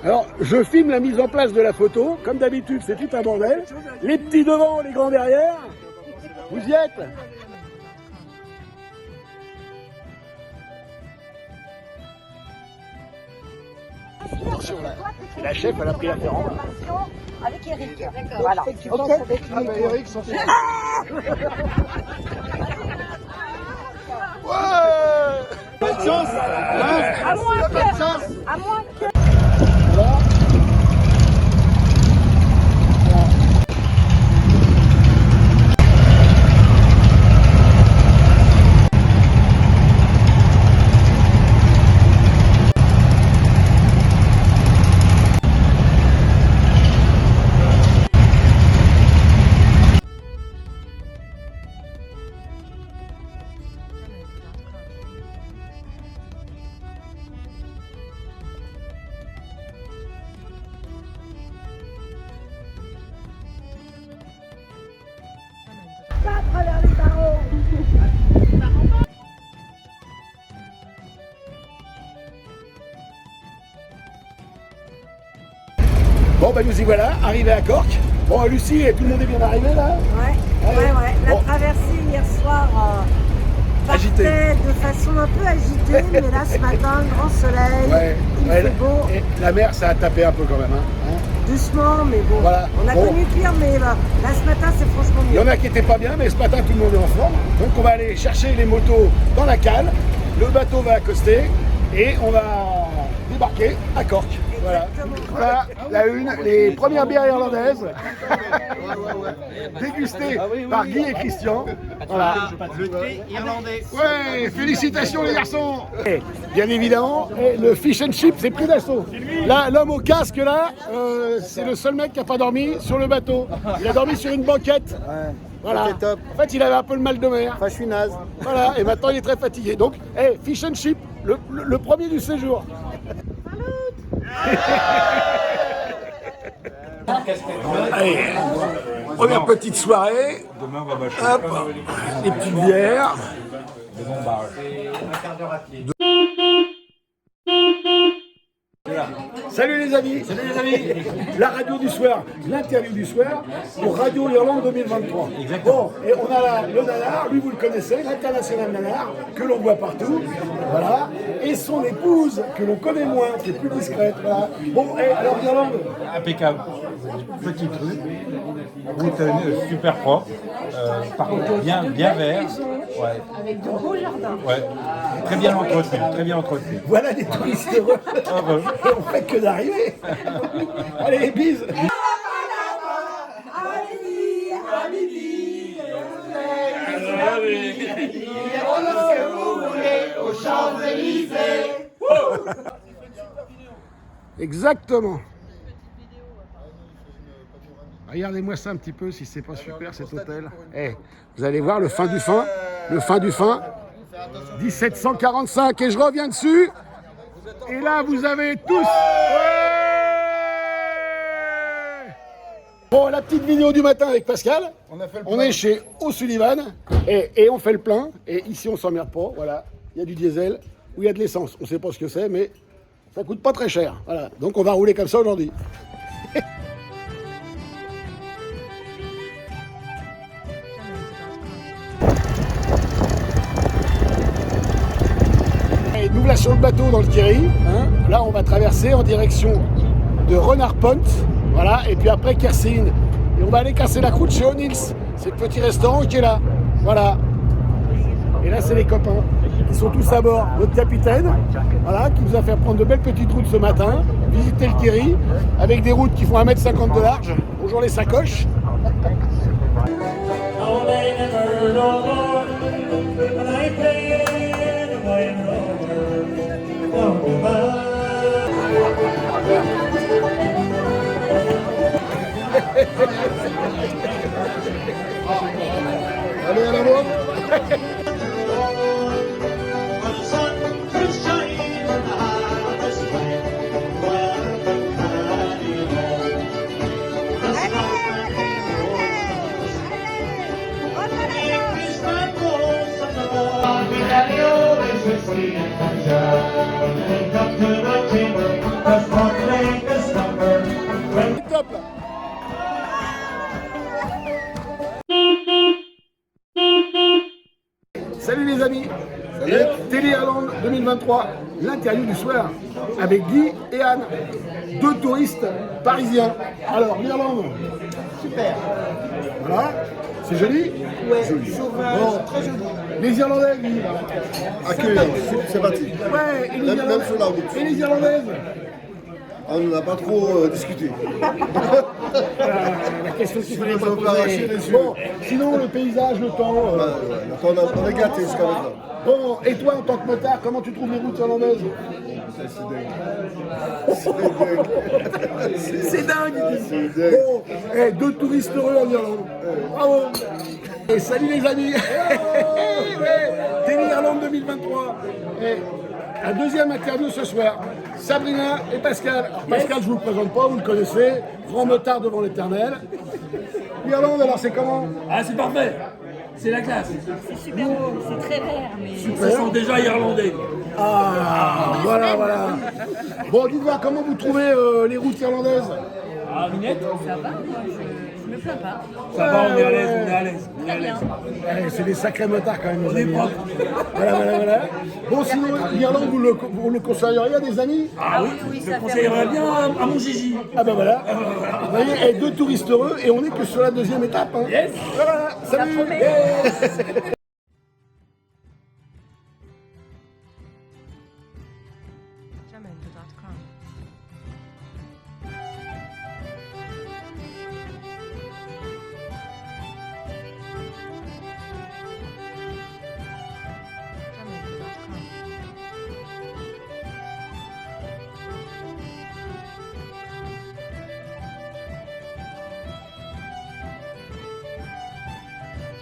Alors, je filme la mise en place de la photo. Comme d'habitude, c'est tout un bordel. Les petits devant, les grands derrière. Vous y êtes? Attention là, c'est la chef, elle a pris la ferrande. Avec Eric. Voilà. Ok. Eric, son chef. Ouais! Bonne chance! À moins que. À moins que. Voilà. Pas à travers les barreaux. Bon, ben nous y voilà, arrivés à Cork. Bon, Lucie, tout le monde est bien arrivé là? Ouais. La Bon. traversée hier soir Agitée. partait de façon un peu agitée, mais là ce matin, grand soleil, il fait beau, Et la mer, ça a tapé un peu quand même. Hein. doucement, mais bon. Voilà. On a Bon. connu pire, mais là ce matin c'est franchement Il y mieux. en a qui n'étaient pas bien, mais ce matin, tout le monde est en forme. Donc, on va aller chercher les motos dans la cale. Le bateau va accoster et on va débarquer à Cork. Voilà. Voilà la une, les premières bières irlandaises dégustées par Guy et Christian. Voilà. Le thé irlandais. Ouais, félicitations les garçons. Et, bien évidemment, le fish and chip, c'est pris d'assaut. Là, l'homme au casque là, c'est le seul mec qui n'a pas dormi sur le bateau. Il a dormi sur une banquette. Voilà. C'était top. En fait, il avait un peu le mal de mer. Enfin, je suis naze. Voilà, et maintenant il est très fatigué. Donc, fish and chip, le premier du séjour. Allez, première petite soirée. Demain, on va bâcher. Hop, les petites bières. Salut les amis. Salut les amis. La radio du soir, l'interview du soir pour Radio Irlande 2023. Bon, et on a là le nanar, lui vous le connaissez, l'international nanar, que l'on voit partout, voilà, et son épouse, que l'on connaît moins, qui est plus discrète, voilà. Bon, et alors Irlande, Impeccable. Petite rue. Route super propre. Par contre, bien vert. Ouais. Avec de beaux jardins. Ouais. Très bien entretenu. Très bien entretenu. voilà des touristes heureux. Heureux. Et on fait que d'arriver. Allez, bises. Exactement. Regardez-moi ça un petit peu si c'est pas super cet hôtel. Vous allez voir le fin du fin. 1745 et je reviens dessus. Et là vous avez tous. Ouais. Bon, la petite vidéo du matin avec Pascal. On est chez O'Sullivan et on fait le plein. Et ici on s'emmerde pas. Voilà, il y a du diesel ou il y a de l'essence. On sait pas ce que c'est, mais ça coûte pas très cher. Voilà, donc on va rouler comme ça aujourd'hui. Et nous voilà sur le bateau dans le Kerry. Hein. Là, on va traverser en direction de Renard Point. Voilà, et puis après Kersin. Et on va aller casser la croûte chez O'Neill's. C'est le petit restaurant qui est là. Voilà. Et là, c'est les copains. Ils sont tous à bord. Notre capitaine, voilà, qui nous a fait prendre de belles petites routes ce matin. Visiter le Kerry avec des routes qui font 1,50 m de large. Bonjour les sacoches. Allez à la mode. Come to the chamber, let's walk 2023, l'interview du soir avec Guy et Anne, 2 touristes parisiens. Alors, l'Irlande. Super. Voilà, c'est joli. Ouais, Joli. Sauvage, très joli. Les Irlandais, Guy. Accueillant, sympathique. Ouais, et les, Même Irlandais, sur la route. et les Irlandaises. On n'a pas trop discuté. La question qu'il fallait Ils pas ont fait arracher poser. les yeux. Bon, sinon, le paysage, le temps. On est gâtés jusqu'à maintenant. Bon, et toi, en tant que motard, comment tu trouves les routes irlandaises? C'est dingue. C'est dingue. Bon, 2 touristes heureux en Irlande. Bravo. Et salut les amis. Télé Irlande 2023. Et un deuxième interview ce soir. Sabrina et Pascal. Alors, Pascal, je vous le présente pas, vous le connaissez. Grand motard devant l'éternel. L'Irlande, alors c'est comment? Ah, c'est parfait. C'est la classe. C'est super beau, c'est très vert, mais Ça sent déjà irlandais. Ah, voilà. Bon, dites-moi, comment vous trouvez les routes irlandaises? Ah, Minette, ça va, moi je me plains pas. ça va, on est à l'aise, on est à l'aise. On est à Très bien. l'aise. Ouais, c'est des sacrés motards quand même. On les est amis, propre. Voilà. Bon, sinon, l'Irlande, vous le conseilleriez à des amis? Ah oui, oui, je ça le conseillerais fait bien à mon Gigi. Ah ben voilà. Vous voyez, 2 touristes heureux et on est que sur la 2e étape. Hein. Yes. Voilà, salut. promet. Yes. Jamendo.com. Jamendo.com.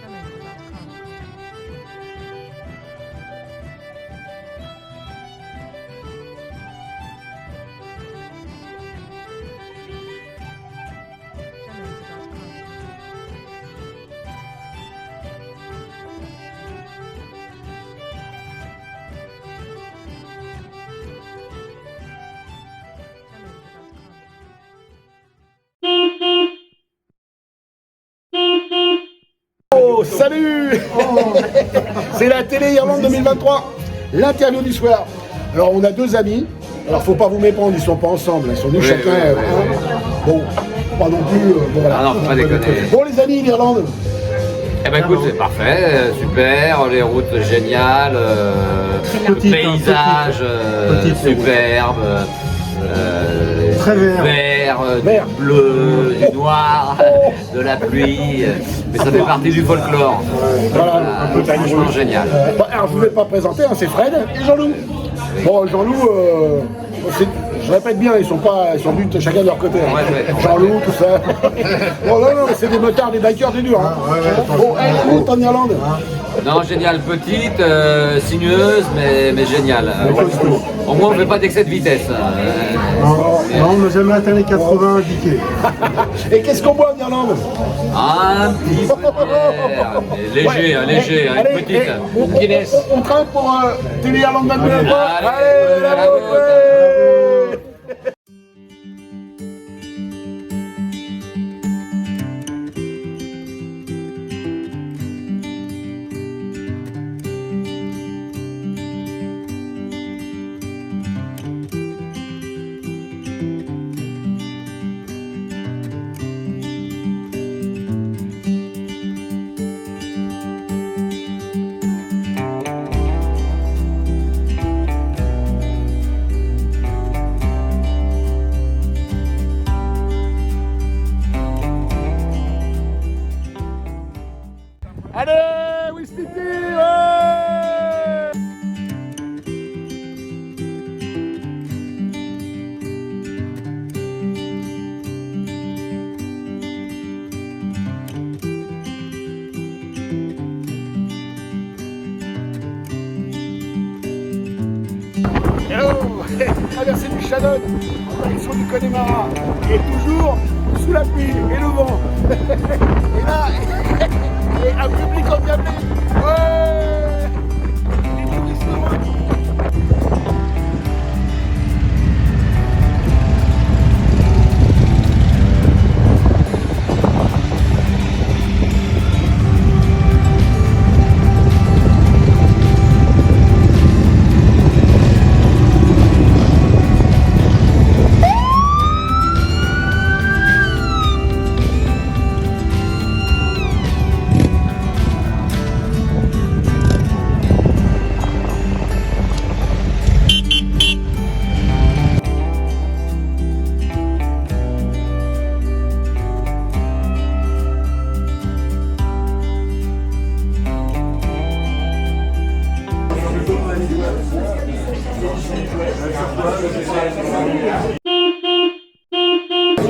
Jamendo.com. Jamendo.com. Oh, salut. C'est la télé Irlande 2023. L'interview du soir. Alors, on a 2 amis. Alors, faut pas vous méprendre, ils sont pas ensemble. Ils sont nous chacun. Bon, pas non plus. Bon, voilà. Ah non, faut pas déconner. Bon, les amis, l'Irlande. Eh ben écoute, c'est parfait, super, les routes géniales, paysage superbe, Très vert. vert, Vert. du bleu, du noir, de la pluie, mais ça fait partie du folklore. Voilà. Franchement génial. Alors, je ne vous ai pas présenté, hein, c'est Fred et Jean-Loup. Bon, Jean-Loup, je répète bien, ils sont venus chacun de leur côté. Hein. Ouais. Jean-Loup, tout ça. Bon, non, c'est des motards, des bikers, des durs. Hein. Bon, route en Irlande. Non, génial, petite, sinueuse, mais géniale. Au moins on ne fait pas d'excès de vitesse. Non, on n'a jamais atteint les 80 indiqués. Et qu'est-ce qu'on boit en Irlande? Un petit peu de bière, léger, Allez, une petite. on travaille pour Télé Irlande 22. Allez, Allez, Allez, Wistiti, ouais. Hello, traversée du Shannon, en direction du Connemara, et toujours sous la pluie et le vent. Et là, et un public endiablé. Ouais, les touristes heureux.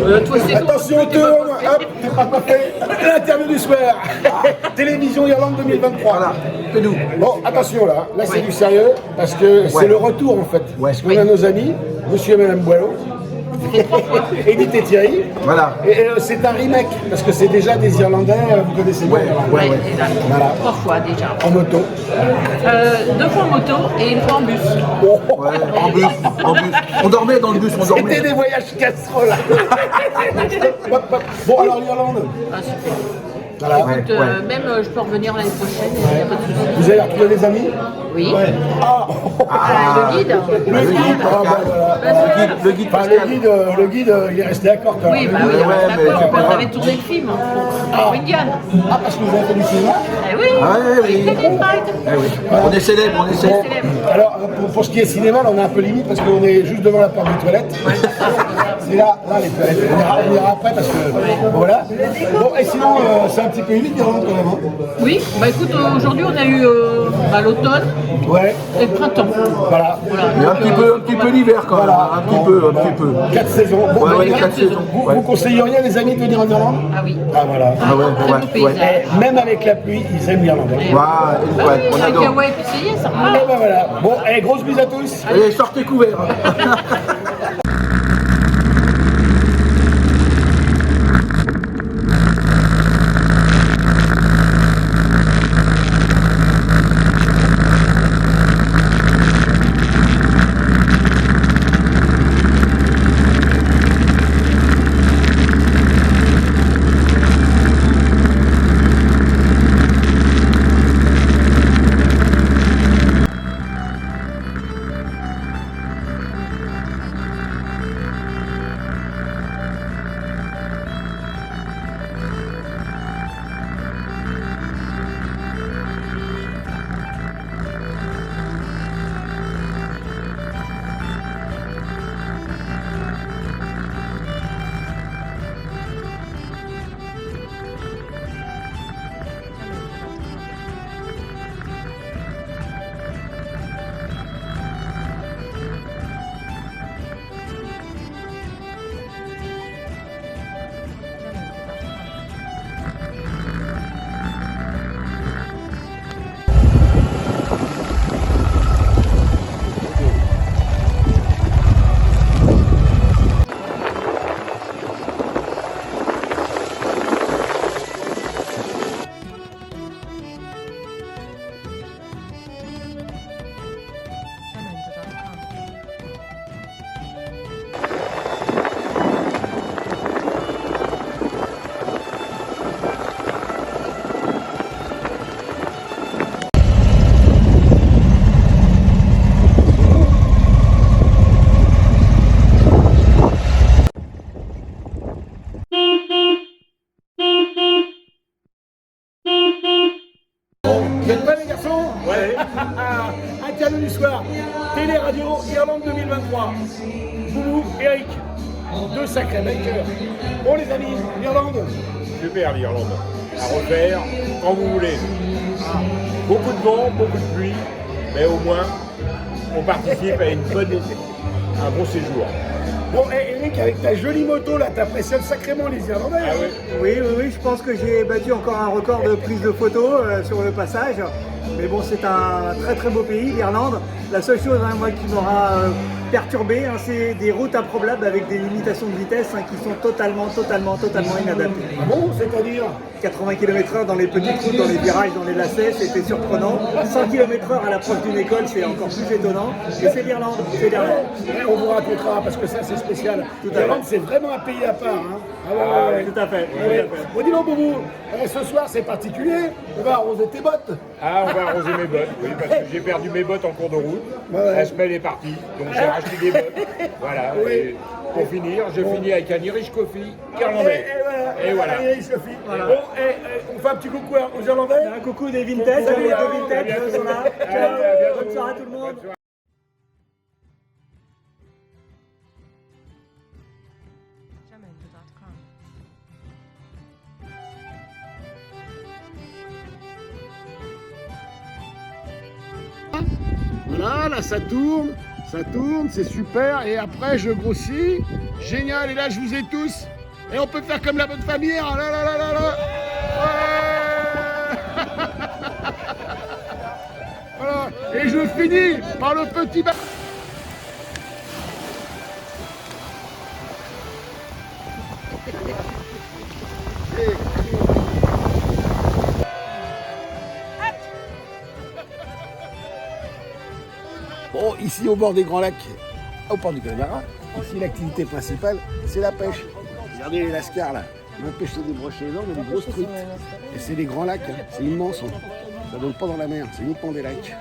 Toi, c'est Attention, on tourne. Hop, c'est pas parfait. L'interview du soir. Télévision Irlande 2023. Voilà, fais-nous. Bon, attention là. Là, c'est du sérieux parce que c'est le retour en fait. Parce qu'on a nos amis, monsieur et madame Boileau. Edith et Thierry. Voilà. Et c'est un remake parce que c'est déjà des Irlandais, vous connaissez bien. Ouais, déjà. Voilà. 3 fois déjà. En moto. 2 fois en moto et 1 fois en bus. Ouais, en bus, en bus. On dormait dans le bus, on C'était dormait. des voyages casseroles. Bon, alors l'Irlande. Ah, super. Voilà. Écoute, même je peux revenir l'année prochaine, il n'y a pas de souci. Vous avez retrouvé des amis? Oui. Ah, Le guide. le guide, ah, bah, voilà. Le guide Enfin, le guide, il est resté à Cork. Oui, bah oui, d'accord. On avait tourné le film pour Indian. Ah, parce que vous avez fait du cinéma? Eh oui. Ah ouais, oui. Eh oui. On est célèbre, on est célèbre. Alors, pour ce qui est cinéma, là, on est un peu limite parce qu'on est juste devant la porte des toilettes. C'est là les toilettes. On ira après parce que, voilà. Bon, et sinon, c'est un petit peu humide l'Irlande quand même. Hein. Oui, bah écoute, aujourd'hui on a eu l'automne Ouais, et le printemps. voilà. Mais un petit peu l'hiver quand même. Voilà. Un petit peu. 4 saisons. Bon, Ouais, ouais, bah, 4 saisons. Vous, Ouais. vous conseilleriez à les amis de venir en Irlande? Ah oui. Ah, voilà. Ah ouais, Très beau paysage. Et même avec la pluie, ils aiment l'Irlande. Ouais, ouais, on Avec adore. Hawaï, puis ça y est, ça Ah, repart. bah, voilà. Bon, grosse bise à tous. Allez, sortez couverts. Vous êtes prêts les garçons? Ouais. Interview du soir. Télé Radio Irlande 2023. Boubou, Eric. 2 sacrés bikers. Bon les amis, l'Irlande. Super l'Irlande. À refaire quand vous voulez. Beaucoup de vent, beaucoup de pluie, mais au moins on participe à un bon séjour. Bon, Eric, avec ta jolie moto là, t'impressionnes sacrément les Irlandais. Ah hein. oui. Oui, je pense que j'ai battu encore un record de prise de photos sur le passage. Mais bon, c'est un très beau pays, l'Irlande. La seule chose moi, qui m'aura perturbé, c'est des routes improbables avec des limitations de vitesse qui sont totalement inadaptées. Ah bon, c'est-à-dire 80 km/h dans les petites routes, dans les virages, dans les lacets, c'était surprenant. 100 km/h à l'approche d'une école, c'est encore plus étonnant. Et c'est l'Irlande, c'est l'Irlande. On vous racontera parce que ça c'est spécial. L'Irlande c'est vraiment un pays à part. Hein. Ah ouais. Tout à fait. Bon, dis donc Boubou, ce soir c'est particulier, on va arroser tes bottes. Ah, on va arroser mes bottes, oui, parce que j'ai perdu mes bottes en cours de route. La semaine est partie, donc j'ai racheté des bottes. Voilà. Oui. Et pour finir, je finis avec un Irish Coffee irlandais. Et voilà. Voilà. Bon, on fait un petit coucou aux Irlandais. Un coucou des vintage, Salut, les à deux vous. vintage, À bientôt. sont là. Allez, Ciao, à bientôt. bonne soirée à tout le monde. Bonne soirée. Voilà, là ça tourne. Ça tourne, c'est super. Et après, je grossis. Génial. Et là, je vous ai tous. Et on peut faire comme la bonne famille. Là, là, là, là, là. Ouais. Voilà. Et je finis par le petit bain. Bon, ici au bord des Grands Lacs, au port du Connemara, ici l'activité principale, c'est la pêche. Regardez les lascars là, on pêche des brochets énormes, mais des grosses truites. Et c'est des Grands Lacs, hein. C'est immense. Hein. Ça donne pas dans la mer, c'est uniquement des lacs.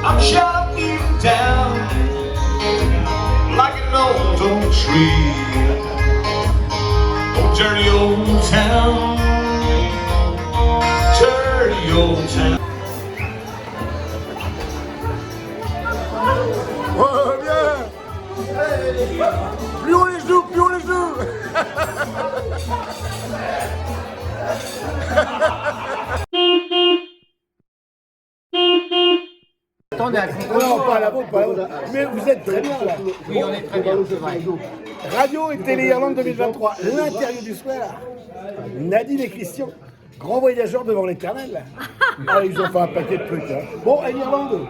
I'm chopping down like an old tree. Oh, dirty old town, dirty old town. Oh, bien. Plus on les joue, plus on les joue. Attendez, Non, pas la vôtre, pas la vôtre. Mais vous êtes très bien là. oui, on est très bien, c'est vrai. Radio et Télé Irlande 2023, l'intérieur du soir. Nadine et Christian, grands voyageurs devant l'éternel. Ah, ils ont fait un paquet de trucs. Hein. Bon, et l'Irlande?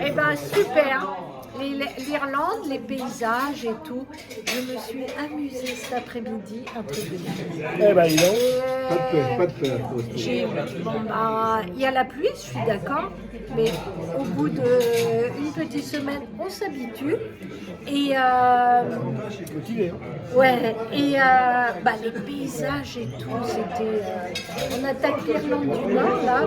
Eh ben super. L'Irlande, les paysages et tout. Je me suis amusée cet après-midi, un truc de dingue. Eh ben, ils ont. Pas de peur. Bon, bah, il y a la pluie, je suis d'accord, mais au bout d'une petite semaine, on s'habitue. Et ouais, et bah, les paysages et tout, c'était. On attaque l'Irlande du Nord, là,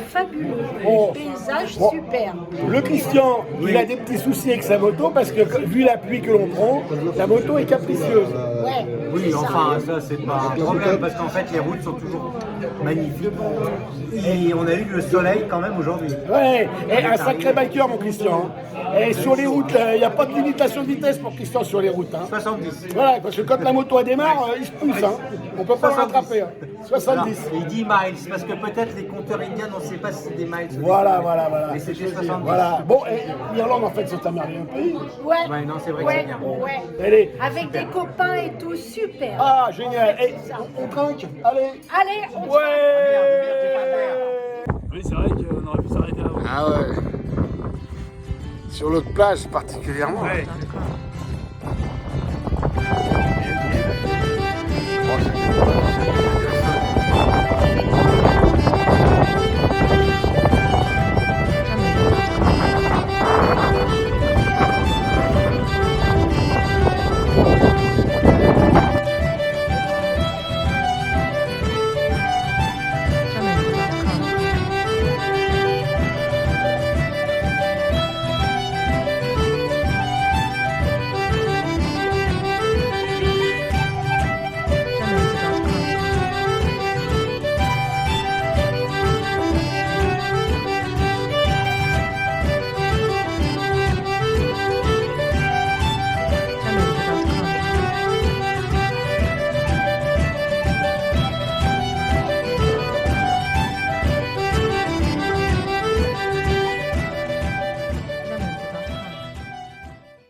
fabuleux. Oh. Les paysages Bon. super. Le Christian, il a des petits soucis avec sa moto parce que, vu la pluie que l'on prend, la moto est capricieuse. Ouais, Oui, c'est ça. enfin, ça c'est pas un problème parce qu'en fait les routes sont toujours magnifiques. Et on a eu le soleil quand même aujourd'hui. Ouais, et un sacré biker, mon Christian. Hein. Et sur les routes, il n'y a pas de limitation de vitesse pour Christian sur les routes. Hein. 70. Voilà, parce que quand la moto elle démarre, il se pousse. Hein. On peut pas le 70. rattraper. Hein. 70. Alors, et 10 miles, parce que peut-être les compteurs indiens, on ne sait pas si c'est des miles. ou des Voilà, kilomètres. voilà, voilà. Mais c'était 70. Voilà. Bon, et l'Irlande, en fait, c'est un merveilleux pays. Ouais, Ouais, non, c'est vrai que ouais, c'est bien. ouais. Allez. Avec des copains et tout, super. Ah, génial. Et on trinque. Allez. Allez, on Ouais. Oui, c'est vrai qu'on aurait pu s'arrêter avant. Ah ouais. Sur l'autre plage particulièrement. Ouais.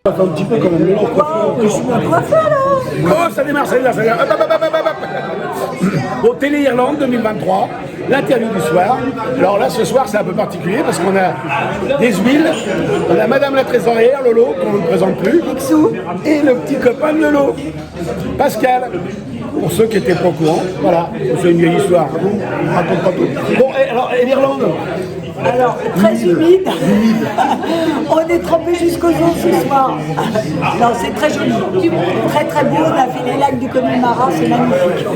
Ça fait un petit peu quand même. Je suis bien coiffé alors. Oh, ça démarre, ça démarre, ça démarre. Hop, hop, hop, hop, hop. Bon, Télé Irlande 2023, l'interview du soir. Alors là, ce soir, c'est un peu particulier parce qu'on a des huiles. On a Madame la trésorière, Lolo, qu'on ne vous présente plus. Et le petit copain de Lolo, Pascal. Pour ceux qui n'étaient pas au courant, voilà, c'est une vieille histoire. On raconte pas tout. Bon, et l'Irlande? Alors, très humide. On est trempé jusqu'aux os ce soir. Non, c'est très joli. Très très beau. On a fait les lacs du Connemara, c'est magnifique.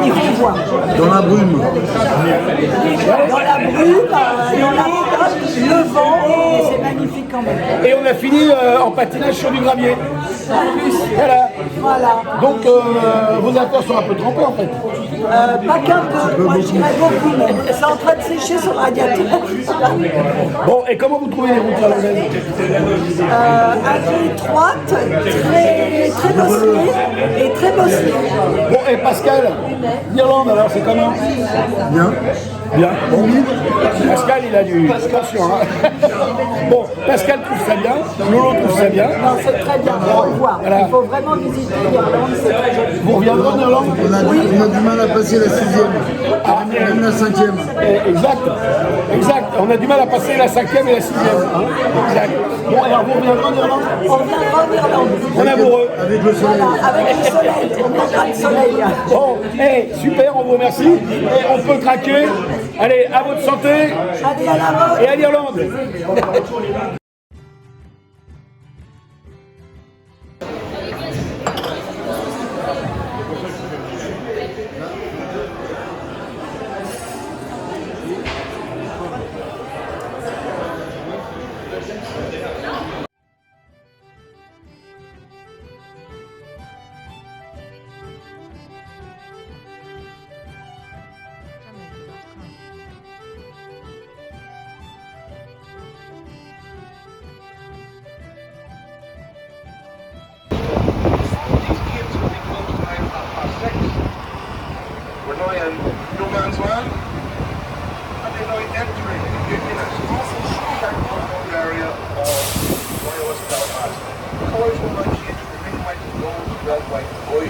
Il faut voir. Dans la brume. Dans la brume, dans la montagne, le vent, et c'est magnifique quand même. Et on a fini en patinage sur du gravier. Voilà. Voilà. Donc vos affaires sont un peu trempées en fait. Pas qu'un peu, moi je dirais beaucoup même. C'est en train de sécher sur le radiateur. Bon, et comment vous trouvez les routes irlandaises? Un peu étroite, très bosselée et très bosselée. Bon, et Pascal, l'Irlande alors c'est comment? Bien. Bien. Bon. Pascal, il a du... Attention, hein. Bon, Pascal trouve ça bien, Lolo trouve ça bien. Non, c'est très bien, on va voir. Voilà. Il faut vraiment visiter l'Irlande, c'est très joli. Vous reviendrez en Irlande? On a du mal à passer la 6e, même la 5e. Exact. On a du mal à passer la 5e et la 6e. Hein, exact. Bon, alors vous reviendrez en Irlande? On viendra en Irlande. On est amoureux. Avec le soleil. Voilà, avec le soleil, on manquera de soleil. Bon, super, on vous remercie. Et on peut craquer. Allez, à votre santé. Allez, à la mode. Et à l'Irlande. We're now in no man's land, and they're now entering in a small area of Royal West Belfast. The colours will not change from green, white, and gold, red, white, and blue.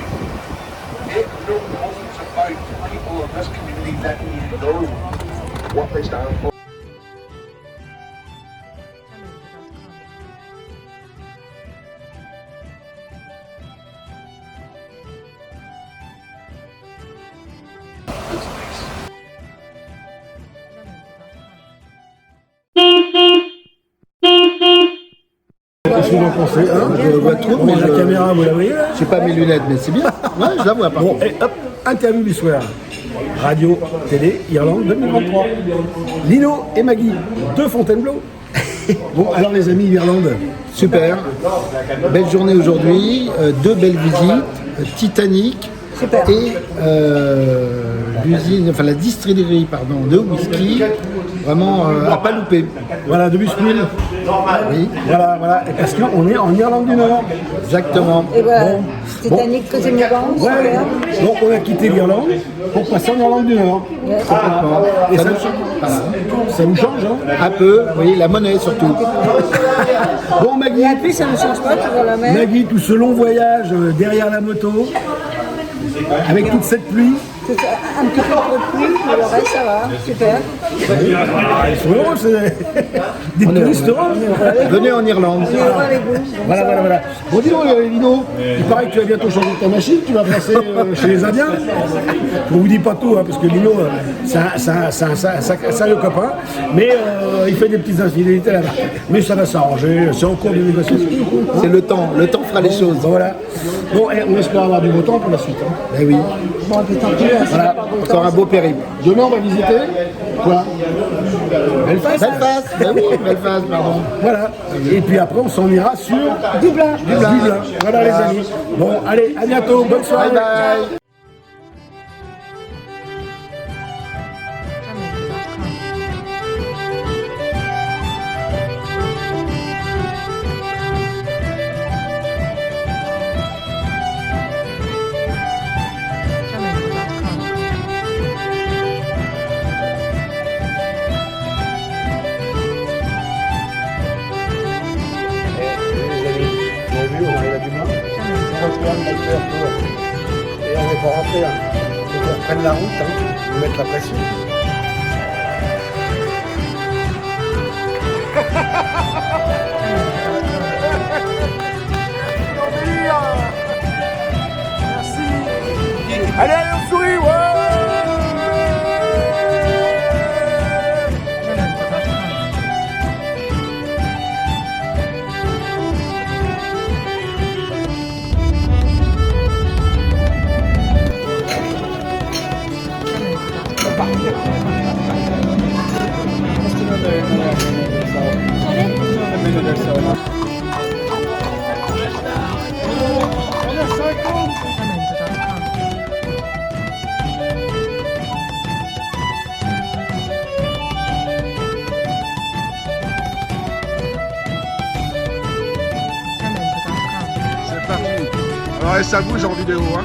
Make no bones about people of this community letting you know what they stand for. Qu'est-ce que vous en pensez hein? Je vois trop, mais La caméra, vous la voyez là? j'ai pas mes lunettes, mais c'est bien. Ouais, je la vois par Bon, contre. et hop, interview du soir. Radio, télé, Irlande 2023. Lino et Maggie de Fontainebleau. Bon, alors les amis, l'Irlande. Super. Belle journée aujourd'hui. 2 belles visites. Titanic. Super. Et l'usine, enfin la distillerie, pardon, de whisky. Vraiment à pas louper. Voilà, de Busquil. Oui, Voilà. Et parce qu'on est en Irlande du Nord. exactement. Et voilà, Bon. Titanic, côté Miran, Ouais. Donc on a quitté l'Irlande pour passer en Irlande du Nord. Complètement. Et Ça ça, nous change. Voilà. ça vous change, hein? Un peu, oui, la monnaie surtout. Bon, Maggie. Et puis ça ne change pas, toujours la même. Maggie, tout ce long voyage derrière la moto, avec toute cette pluie. Un petit peu trop de pluie, mais le reste ça va, super. Ils sont heureux, c'est des touristes heureux. Venez en Irlande. On est heureux avec vous. donc ça va. Voilà. Bon, dis donc, Lino, il paraît que tu vas bientôt changer ta machine, tu vas passer chez les Indiens. On vous dit pas tout, hein, parce que Lino, c'est un sérieux copain, mais il fait des petites infidélités là-bas. Mais ça va s'arranger, c'est en cours de négociation. C'est le temps fera les choses. Bon, voilà. Bon, et on espère avoir du beau temps pour la suite. Hein. Ben oui, Bon, puis tant pis, c'est Voilà. pas beau encore temps. un beau périple. Demain, on va visiter quoi? Belfast. Belfast, ben oui, Belfast, pardon. Voilà. Et puis après, on s'en ira sur Dublin. Voilà, les amis. Bon, allez, à bientôt. Bonne soirée. Bye bye. Et on n'est pas rentré, hein. Il faut qu'on reprenne la route, hein, nous mettre la pression. Merci. Allez, on sourit, ouais. Minute or so. c'est parti. Alors ça bouge en vidéo, hein.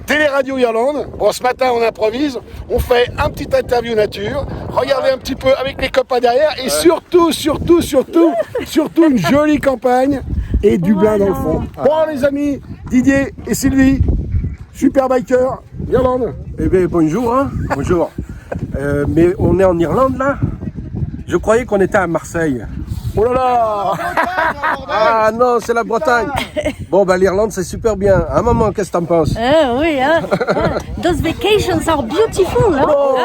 Télé-Radio Irlande. Bon, ce matin, on improvise. On fait un petit interview nature. Regardez un petit peu avec les copains derrière. Et surtout, une jolie campagne et du blanc dans le fond. Bon, les amis, Didier et Sylvie, super biker, Irlande. Eh bien, bonjour. Hein. Bonjour. Mais on est en Irlande, là? Je croyais qu'on était à Marseille. Oh là là! Ah non, c'est la Bretagne. Bon, bah l'Irlande, c'est super bien. Hein, maman, qu'est-ce que t'en penses? Oui, hein. Those vacations are beautiful. Hein? Oh.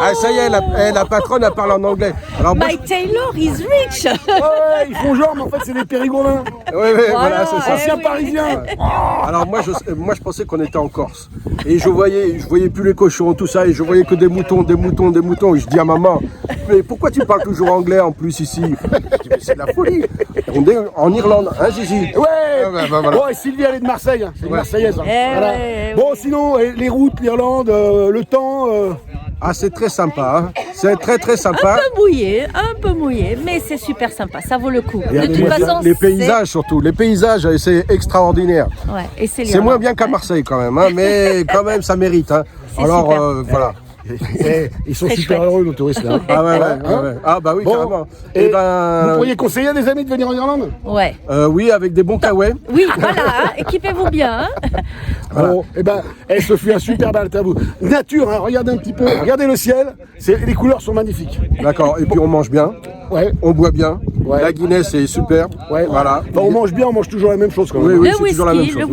Ah, ça y est, la patronne, elle parle en anglais. Alors, moi, My Taylor is rich. Ouais, ils font genre, mais en fait, c'est des périgourdins. Oui, voilà, c'est ça. Anciens parisiens. Alors moi je pensais qu'on était en Corse. Et je voyais plus les cochons, tout ça, et je voyais que des moutons. Et je dis à maman, mais pourquoi tu parles toujours anglais en plus ici? Je dis, mais c'est de la folie. On est en Irlande, hein Gigi? Ouais. Voilà. Bon, et Sylvie, elle est de Marseille. Hein. C'est une Marseillaise. Hein. Voilà. Ouais. Bon, sinon, l'Iroute, l'Irlande, le temps... Ah, c'est très sympa, hein. C'est très sympa. Un peu mouillé, mais c'est super sympa, ça vaut le coup. De toute façon, les paysages surtout, les paysages, c'est extraordinaire. Ouais, et c'est moins bien qu'à Marseille quand même, hein, mais quand même ça mérite. Hein. Alors voilà. Ils sont super heureux, nos touristes là. Ah ouais. Ah bah oui, bon, carrément. Et vous pourriez conseiller à des amis de venir en Irlande? Ouais. Oui, avec des bons kawaii. Oui, voilà, hein, équipez-vous bien. Hein. Voilà. Bon, ce fut un super bel interview. Nature, hein, regardez un petit peu, regardez le ciel, les couleurs sont magnifiques. D'accord, et puis on mange bien, on boit bien, la Guinness est super, voilà. Bah, on mange bien, on mange toujours la même chose quand même. Oui, c'est toujours la même chose.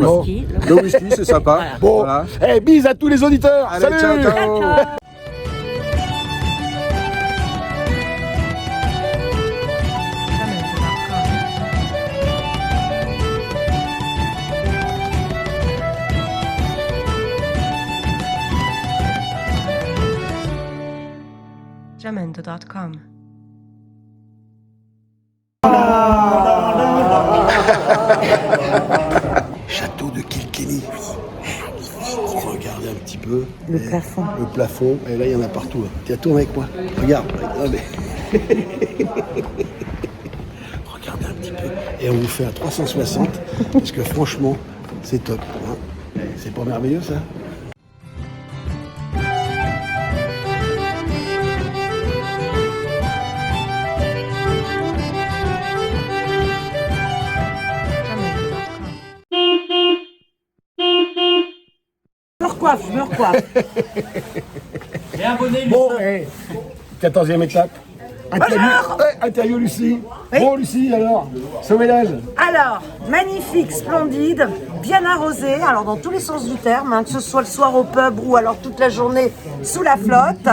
Le whisky, c'est sympa. Bon, voilà. Bis à tous les auditeurs. Allez, salut. ciao. Jamendo.com. Château de Kilkenny. Regardez un petit peu. Le plafond. Le plafond. Et là, il y en a partout. Tiens, tourne avec moi. Regarde. Regardez un petit peu. Et on vous fait à 360. Parce que franchement, c'est top. Hein. C'est pas merveilleux, ça? Je me recoiffe. Bon, 14e étape. Interview Lucie. Oui. Bon Lucie, alors, sauvetage. Alors, magnifique, splendide, bien arrosé, alors dans tous les sens du terme, hein, que ce soit le soir au pub ou alors toute la journée sous la flotte.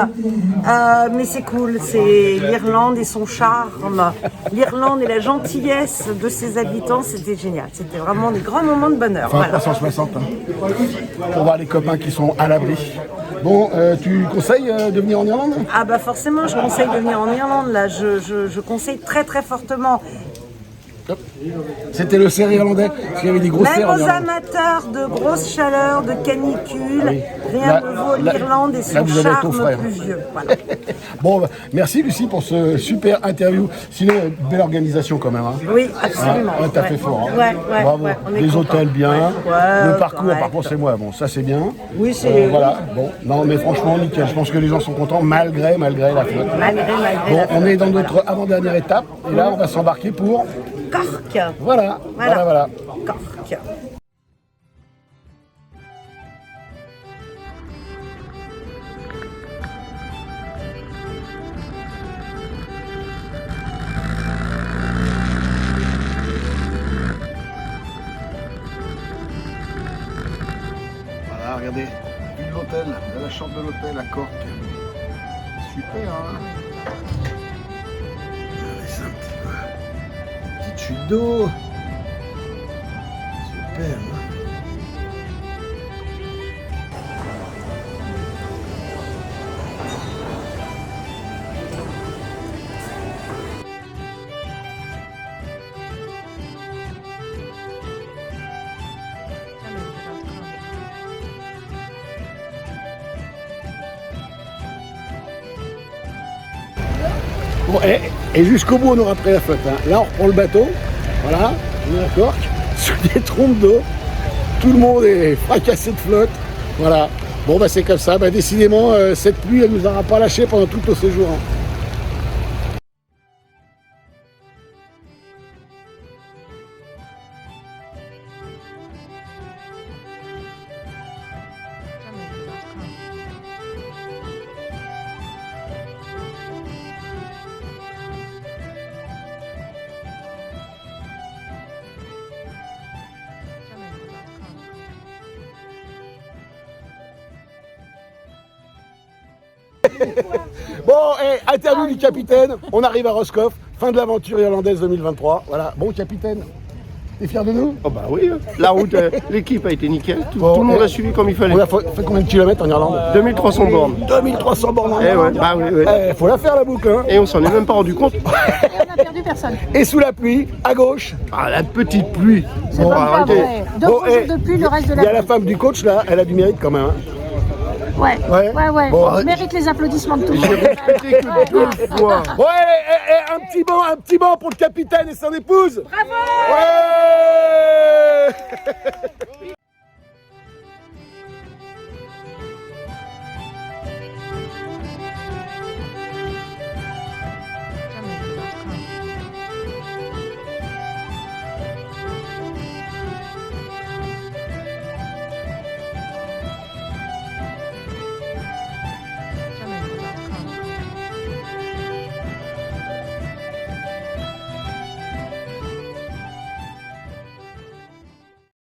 Mais c'est cool, c'est l'Irlande et son charme, l'Irlande et la gentillesse de ses habitants, c'était génial. C'était vraiment des grands moments de bonheur. Enfin, Voilà. 360, hein, pour voir les copains qui sont à l'abri. Bon, tu conseilles de venir en Irlande? Ah bah forcément, je conseille de venir en Irlande, là, je conseille très très fortement. C'était le cerf irlandais, parce qu'il y avait des grosses Même cerfs en aux Irlande. amateurs de grosses chaleurs, de canicule, Oui. rien Là- ne vaut là- l'Irlande et là, son vous avez ton charme frère. pluvieux. Voilà. Bon, merci Lucie pour ce super interview. Sinon, belle organisation quand même. Hein. Oui, absolument. Ah, t'as Ouais. fait fort. Hein. Ouais, bravo. ouais, on est Les content. hôtels bien. Ouais, le parcours, correct. par contre, c'est moi. Bon, ça c'est bien. Oui, c'est- voilà. Bon, non, mais franchement, nickel. Je pense que les gens sont contents malgré la flotte. Malgré Bon, la on est dans notre avant-dernière étape. Et là, on va s'embarquer pour. Cork. Voilà. Cork. Voilà, regardez. Vue de l'hôtel, de la chambre de l'hôtel à Cork. Super, hein. C'est un petit peu. Une petite chute d'eau. Super, hein. Bon, et jusqu'au bout, on aura pris la flotte. Hein. Là, on reprend le bateau. Voilà, on est à Cork, sous des trompes d'eau. Tout le monde est fracassé de flotte. Voilà. Bon, bah c'est comme ça. Bah, décidément, cette pluie, elle nous aura pas lâché pendant tout le séjour. Hein. Bon, interview du capitaine, on arrive à Roscoff, fin de l'aventure irlandaise 2023. Voilà, bon capitaine, t'es fier de nous? Oh bah oui, la route, l'équipe a été nickel, tout le monde a suivi comme il fallait. On a fait combien de kilomètres en Irlande? 2300 bornes. 2300 bornes en Eh Irlande. ouais, bah oui. Faut la faire la boucle. Hein. Et on s'en est même pas rendu compte. Et on n'a perdu personne. Et sous la pluie, à gauche. Ah, la petite pluie. C'est pas vrai. Deux jours de pluie, le reste de la Il y a la femme du coach là, elle a du mérite quand même. Hein. Ouais. Bon, On mérite les applaudissements de tout le J'ai monde. respecté que 2 fois. Bon, un petit banc pour le capitaine et son épouse. Bravo. Ouais.